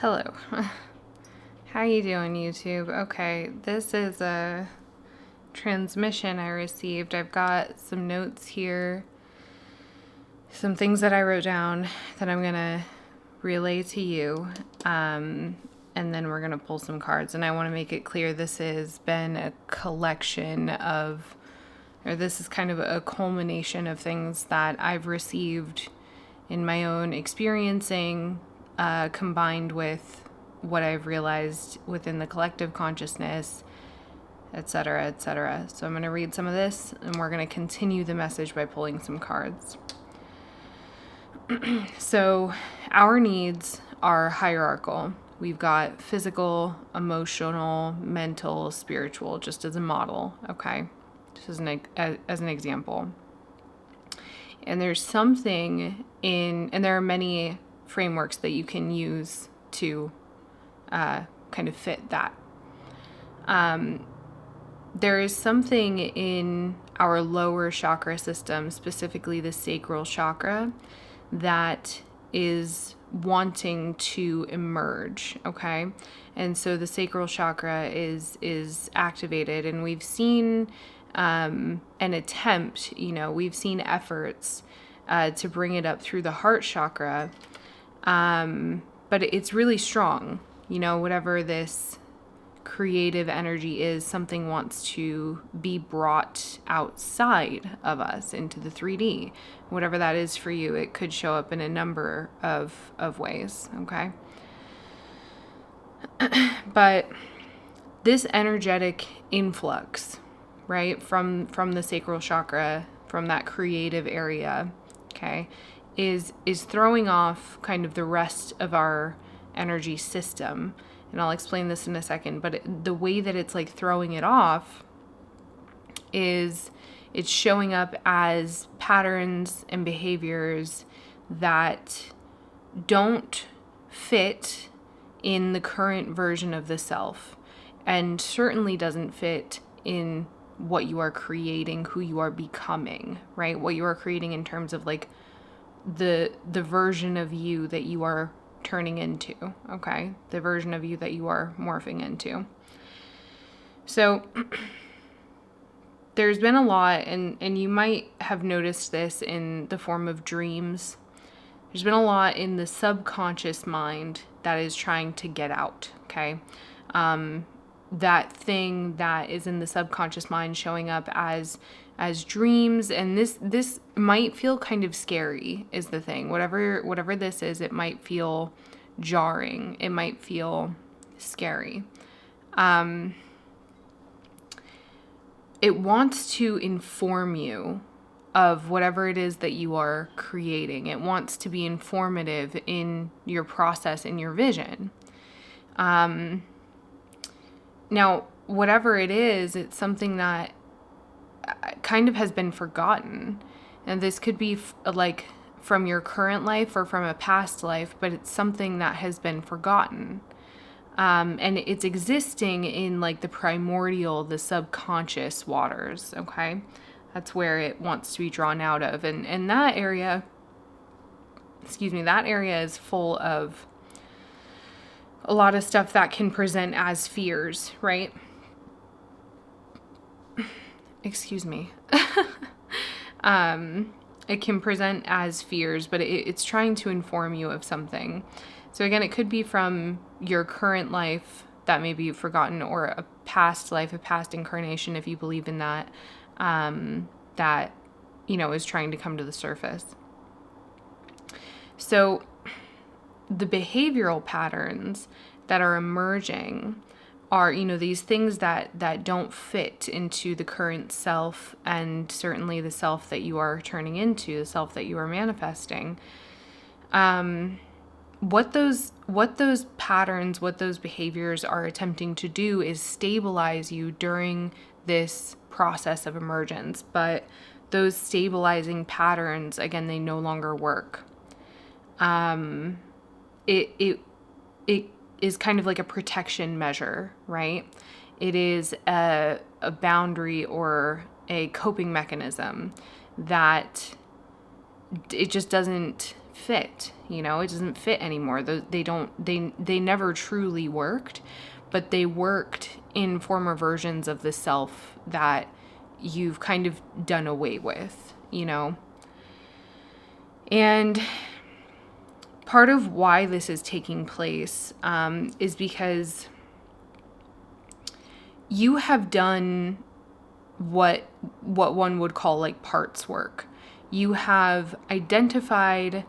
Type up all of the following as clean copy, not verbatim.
Hello. How you doing, YouTube? Okay, this is a transmission I received. I've got some notes here, some things that I wrote down that I'm going to relay to you, and then we're going to pull some cards. And I want to make it clear this has been a collection of, or this is kind of a culmination of things that I've received in my own experiencing, combined with what I've realized within the collective consciousness, etc., etc. So I'm going to read some of this, and we're going to continue the message by pulling some cards. So our needs are hierarchical. We've got physical, emotional, mental, spiritual, just as a model, okay? Just as an example. And there's something and there are many frameworks that you can use to kind of fit that. There is something in our lower chakra system, specifically the sacral chakra, that is wanting to emerge, okay? And so the sacral chakra is activated, and we've seen an attempt, we've seen efforts to bring it up through the heart chakra, but it's really strong. Whatever this creative energy is, something wants to be brought outside of us into the 3D. Whatever that is for you, it could show up in a number of ways, okay? But this energetic influx, right, from the sacral chakra, from that creative area, okay, is throwing off kind of the rest of our energy system. And I'll explain this in a second, but the way that it's like throwing it off is it's showing up as patterns and behaviors that don't fit in the current version of the self, and certainly doesn't fit in what you are creating, who you are becoming, right? What you are creating in terms of like the version of you that you are turning into, okay? The version of you that you are morphing into. So there's been a lot, and you might have noticed this in the form of dreams. There's been a lot in the subconscious mind that is trying to get out, okay? That thing that is in the subconscious mind showing up as dreams, and this might feel kind of scary, is the thing. Whatever this is, it might feel jarring. It might feel scary. It wants to inform you of whatever it is that you are creating. It wants to be informative in your process, in your vision. Now, whatever it is, it's something that kind of has been forgotten. And this could be like from your current life or from a past life, but it's something that has been forgotten. And it's existing in like the primordial, the subconscious waters, okay? That's where it wants to be drawn out of. And that area, that area is full of a lot of stuff that can present as fears, right? Excuse me. It can present as fears, but it's trying to inform you of something. So again, it could be from your current life that maybe you've forgotten, or a past life, a past incarnation, if you believe in that, that, is trying to come to the surface. So the behavioral patterns that are emerging are, these things that don't fit into the current self, and certainly the self that you are turning into, the self that you are manifesting. What those patterns, what those behaviors are attempting to do is stabilize you during this process of emergence. But those stabilizing patterns, again, they no longer work. It is kind of like a protection measure, right? It is a boundary or a coping mechanism that it just doesn't fit, you know, it doesn't fit anymore. They never truly worked, but they worked in former versions of the self that you've kind of done away with, you know. And part of why this is taking place is because you have done what one would call like parts work. You have identified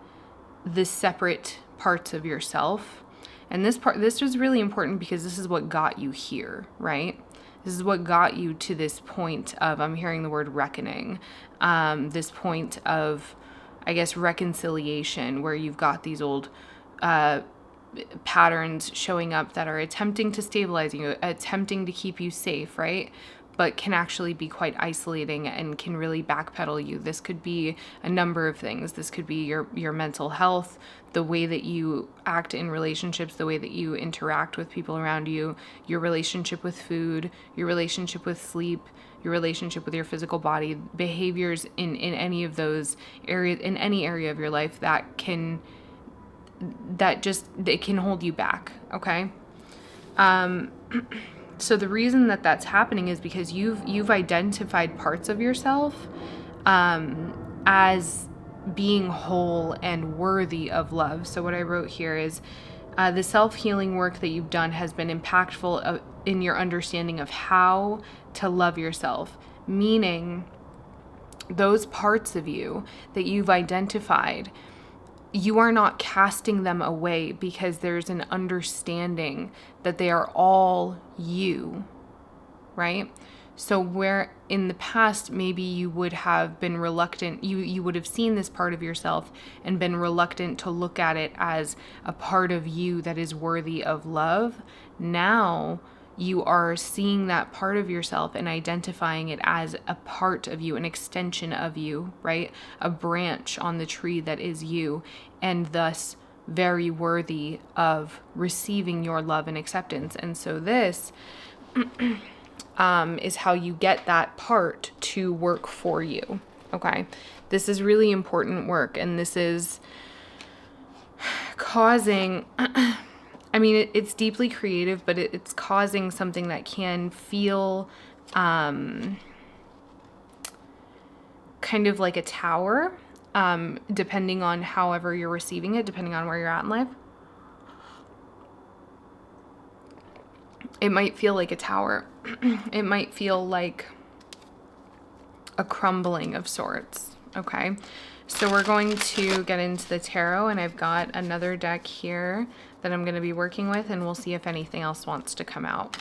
the separate parts of yourself. And this was really important because this is what got you here, right? This is what got you to this point of, I'm hearing the word reckoning, this point of, I guess, reconciliation, where you've got these old patterns showing up that are attempting to stabilize you, attempting to keep you safe, right? But can actually be quite isolating and can really backpedal you. This could be a number of things. This could be your mental health, the way that you act in relationships, the way that you interact with people around you, your relationship with food, your relationship with sleep, your relationship with your physical body, behaviors in any of those areas, in any area of your life that can hold you back, okay? So the reason that that's happening is because you've identified parts of yourself as being whole and worthy of love. So what I wrote here is the self-healing work that you've done has been impactful in your understanding of how to love yourself, meaning those parts of you that you've identified, you are not casting them away because there's an understanding that they are all you, right? So where in the past, maybe you would have been reluctant, you would have seen this part of yourself and been reluctant to look at it as a part of you that is worthy of love. Now you are seeing that part of yourself and identifying it as a part of you, an extension of you, right? A branch on the tree that is you, and thus very worthy of receiving your love and acceptance. And so this is how you get that part to work for you, okay? This is really important work, and this is causing... I mean, it's deeply creative, but it's causing something that can feel kind of like a tower, depending on however you're receiving it, depending on where you're at in life. It might feel like a tower. It might feel like a crumbling of sorts, okay? So we're going to get into the tarot, and I've got another deck here that I'm going to be working with, and we'll see if anything else wants to come out.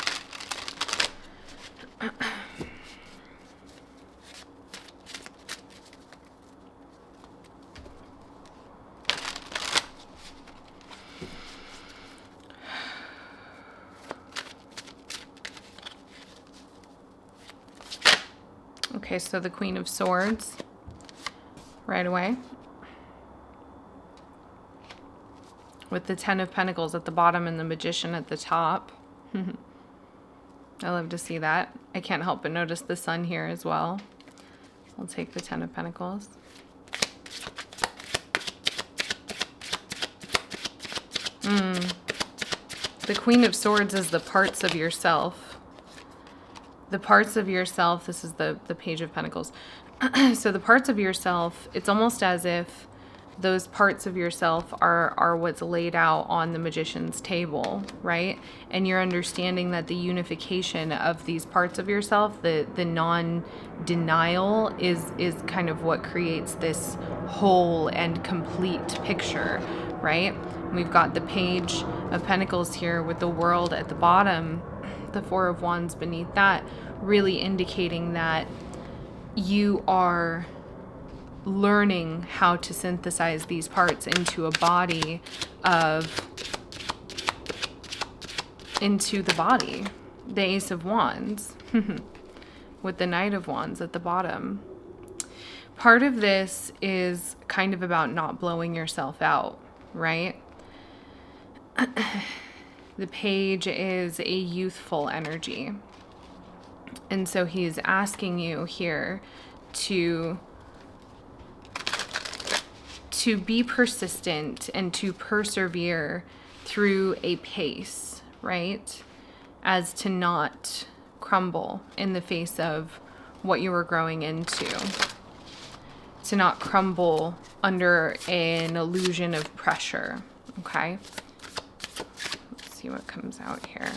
Okay, so the Queen of Swords right away, with the Ten of Pentacles at the bottom and the Magician at the top. I love to see that. I can't help but notice the Sun here as well. I'll take the Ten of Pentacles. The Queen of Swords is the parts of yourself. The parts of yourself, this is the Page of Pentacles. So the parts of yourself, it's almost as if those parts of yourself are what's laid out on the Magician's table, right? And you're understanding that the unification of these parts of yourself, the non-denial is kind of what creates this whole and complete picture, right? We've got the Page of Pentacles here with the World at the bottom, the Four of Wands beneath that, really indicating that you are learning how to synthesize these parts into a body into the body. The Ace of Wands with the Knight of Wands at the bottom. Part of this is kind of about not blowing yourself out, right? The Page is a youthful energy. And so he's asking you here to to be persistent and to persevere through a pace, right? As to not crumble in the face of what you were growing into. To not crumble under an illusion of pressure, okay? Let's see what comes out here.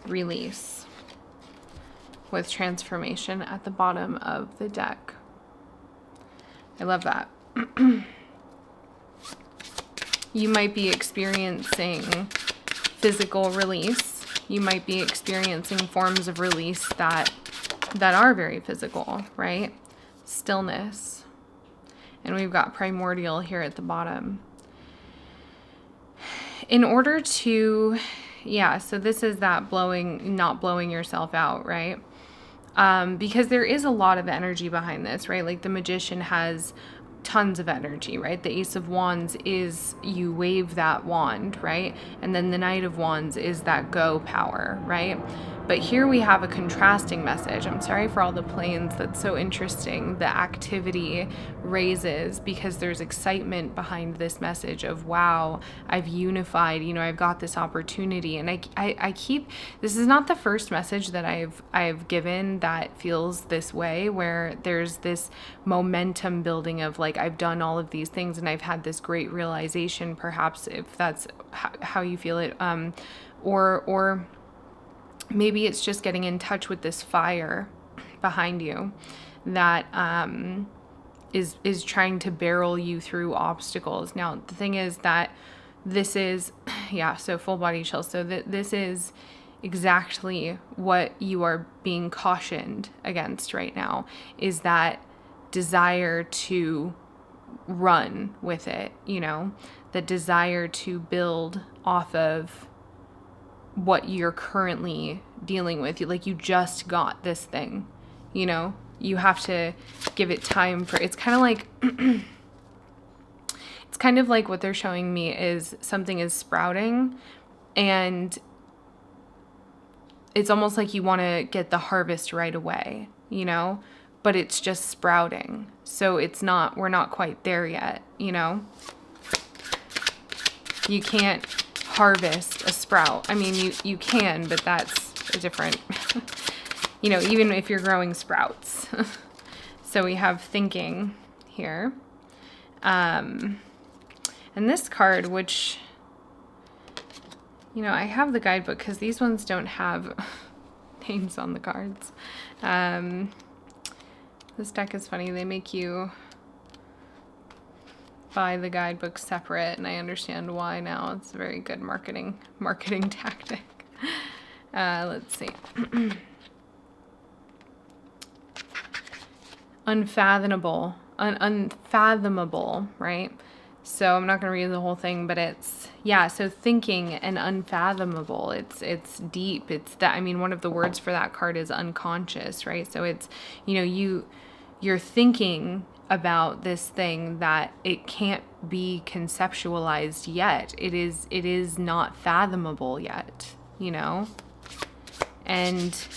Release with transformation at the bottom of the deck. I love that. You might be experiencing physical release. You might be experiencing forms of release that are very physical, right? Stillness. And we've got primordial here at the bottom. In order to, so this is that not blowing yourself out, right? Because there is a lot of energy behind this, right? Like the magician has tons of energy, right? The Ace of Wands is you wave that wand, right? And then the Knight of Wands is that go power, right? But here we have a contrasting message. I'm sorry for all the planes. That's so interesting. The activity raises because there's excitement behind this message of, wow, I've unified, I've got this opportunity. And I keep, this is not the first message that I've given that feels this way, where there's this momentum building of like, I've done all of these things and I've had this great realization, perhaps if that's how you feel it, or maybe it's just getting in touch with this fire behind you that is trying to barrel you through obstacles. Now, the thing is that this is, so full body chill. So this is exactly what you are being cautioned against right now, is that desire to run with it, the desire to build off of what you're currently dealing with. Like, you just got this thing, you have to give it time for, it's kind of like, it's kind of like what they're showing me is something is sprouting and it's almost like you want to get the harvest right away, but it's just sprouting. So we're not quite there yet, You can't harvest a sprout. I mean, you can, but that's a different, even if you're growing sprouts. So we have thinking here. And this card, which, I have the guidebook because these ones don't have names on the cards. This deck is funny. They make you buy the guidebook separate, and I understand why now. It's a very good marketing tactic. Let's see. Unfathomable, right? So I'm not going to read the whole thing, but it's, so thinking and unfathomable. It's deep. It's that, one of the words for that card is unconscious, right? So it's, you're thinking about this thing that it can't be conceptualized yet. It is not fathomable yet, And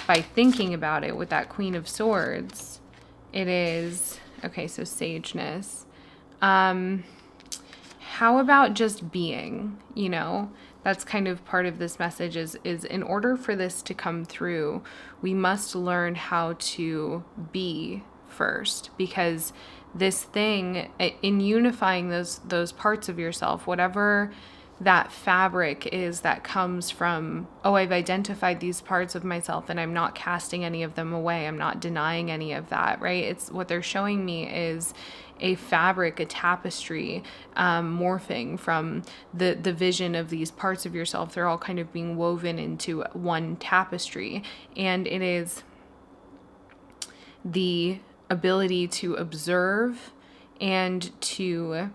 by thinking about it with that Queen of Swords, it is, okay, so sageness. How about just being, That's kind of part of this message is in order for this to come through, we must learn how to be first, because this thing, in unifying those parts of yourself, whatever that fabric is that comes from, I've identified these parts of myself and I'm not casting any of them away. I'm not denying any of that, right? It's what they're showing me is a fabric, a tapestry, morphing from the vision of these parts of yourself. They're all kind of being woven into one tapestry, and it is the ability to observe and to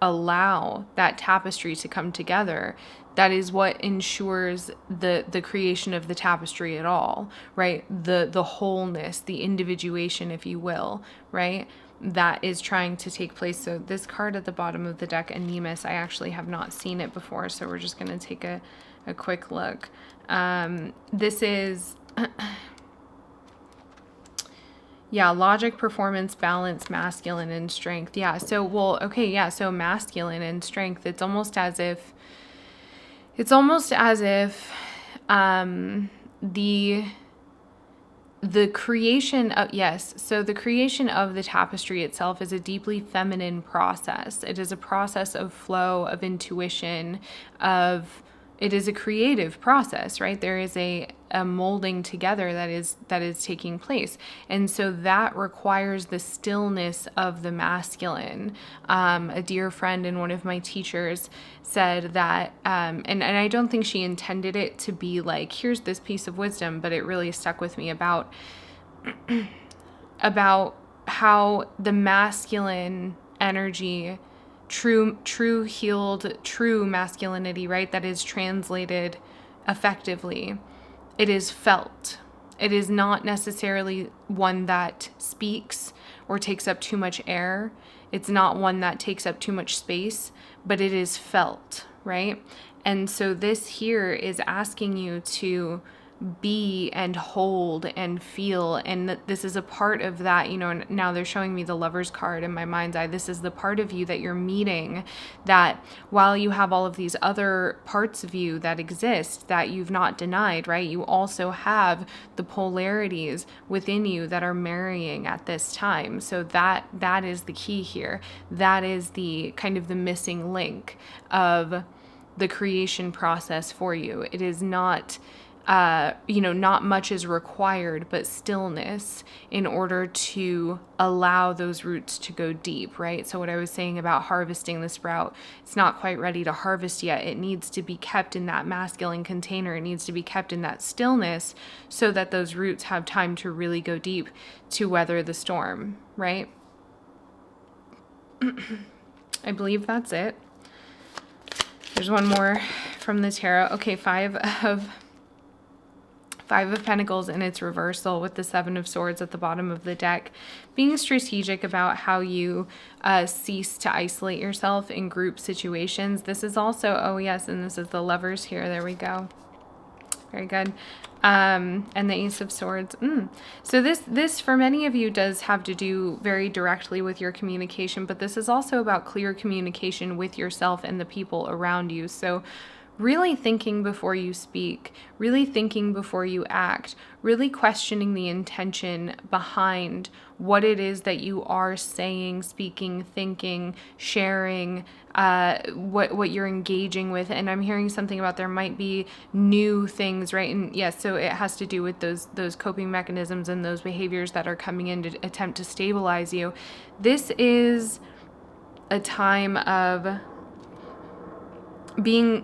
allow that tapestry to come together. That is what ensures the creation of the tapestry at all, right? The wholeness, the individuation, if you will, right? That is trying to take place. So this card at the bottom of the deck, Anemus, I actually have not seen it before, so we're just going to take a quick look. This is Yeah, logic, performance, balance, masculine, and strength. Yeah. So, well, okay, yeah. So masculine and strength. It's almost as if the creation of, yes, so the creation of the tapestry itself is a deeply feminine process. It is a process of flow, of intuition, it is a creative process, right? There is a molding together that is taking place. And so that requires the stillness of the masculine. A dear friend and one of my teachers said that, and I don't think she intended it to be like, here's this piece of wisdom, but it really stuck with me about how the masculine energy, true healed, true masculinity, right, that is translated effectively, it is felt. It is not necessarily one that speaks or takes up too much air. It's not one that takes up too much space, but it is felt, right? And so this here is asking you to be and hold and feel, and this is a part of that, and now they're showing me the Lover's card in my mind's eye. This is the part of you that you're meeting, that while you have all of these other parts of you that exist that you've not denied, right, you also have the polarities within you that are marrying at this time. So that is the key here. That is the kind of the missing link of the creation process for you. It is not not much is required, but stillness in order to allow those roots to go deep, right? So what I was saying about harvesting the sprout, it's not quite ready to harvest yet. It needs to be kept in that masculine container. It needs to be kept in that stillness so that those roots have time to really go deep to weather the storm, right? I believe that's it. There's one more from the tarot. Okay, Five of Pentacles in its reversal with the Seven of Swords at the bottom of the deck. Being strategic about how you cease to isolate yourself in group situations. This is also, oh yes, and this is the Lovers here. There we go. Very good. And the Ace of Swords. So this for many of you does have to do very directly with your communication, but this is also about clear communication with yourself and the people around you. So really thinking before you speak, really thinking before you act, really questioning the intention behind what it is that you are saying, speaking, thinking, sharing, what you're engaging with. And I'm hearing something about there might be new things, right? And yes, so it has to do with those coping mechanisms and those behaviors that are coming in to attempt to stabilize you. This is a time of being...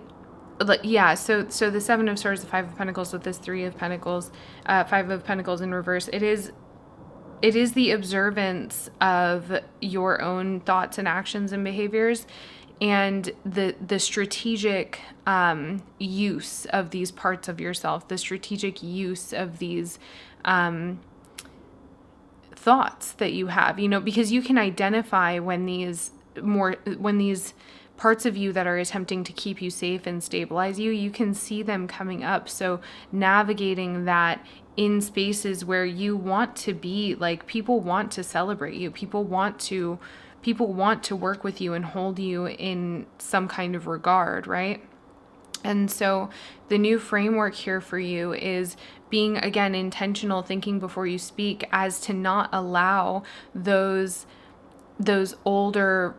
Yeah, so the Seven of Swords, the Five of Pentacles with this Three of Pentacles, Five of Pentacles in reverse. It is the observance of your own thoughts and actions and behaviors, and the strategic use of these parts of yourself, the strategic use of these thoughts that you have, because you can identify when these parts of you that are attempting to keep you safe and stabilize you, you can see them coming up. So navigating that in spaces where you want to be, like, people want to celebrate you, people want to work with you and hold you in some kind of regard, right? And so the new framework here for you is being, again, intentional, thinking before you speak, as to not allow those older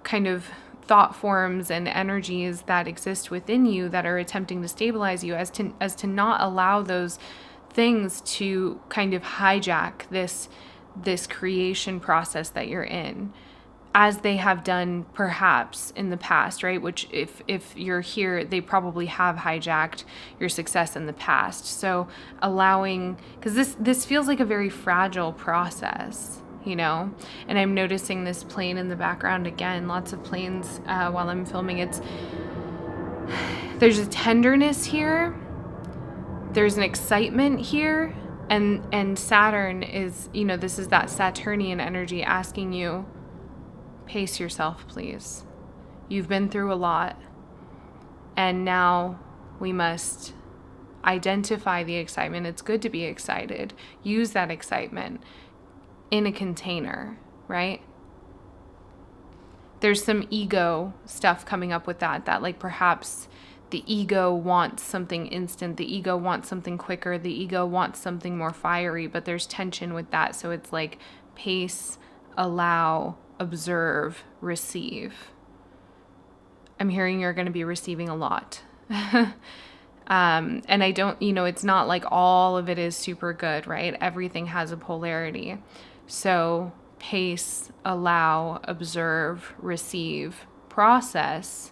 kind of thought forms and energies that exist within you that are attempting to stabilize you, as to not allow those things to kind of hijack this creation process that you're in, as they have done perhaps in the past, right? Which if you're here, they probably have hijacked your success in the past. So allowing, because this feels like a very fragile process, and I'm noticing this plane in the background again, lots of planes while I'm filming. There's a tenderness here, there's an excitement here, and Saturn is, this is that Saturnian energy asking you, pace yourself, please. You've been through a lot, and now we must identify the excitement. It's good to be excited. Use that excitement in a container, right? There's some ego stuff coming up with that like perhaps the ego wants something instant, the ego wants something quicker, the ego wants something more fiery, but there's tension with that. So it's like pace, allow, observe, receive. I'm hearing you're going to be receiving a lot. And I don't, it's not like all of it is super good, right? Everything has a polarity. So pace, allow, observe, receive, process,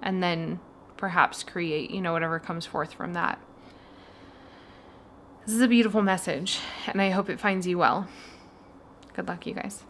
and then perhaps create, whatever comes forth from that. This is a beautiful message, and I hope it finds you well. Good luck, you guys.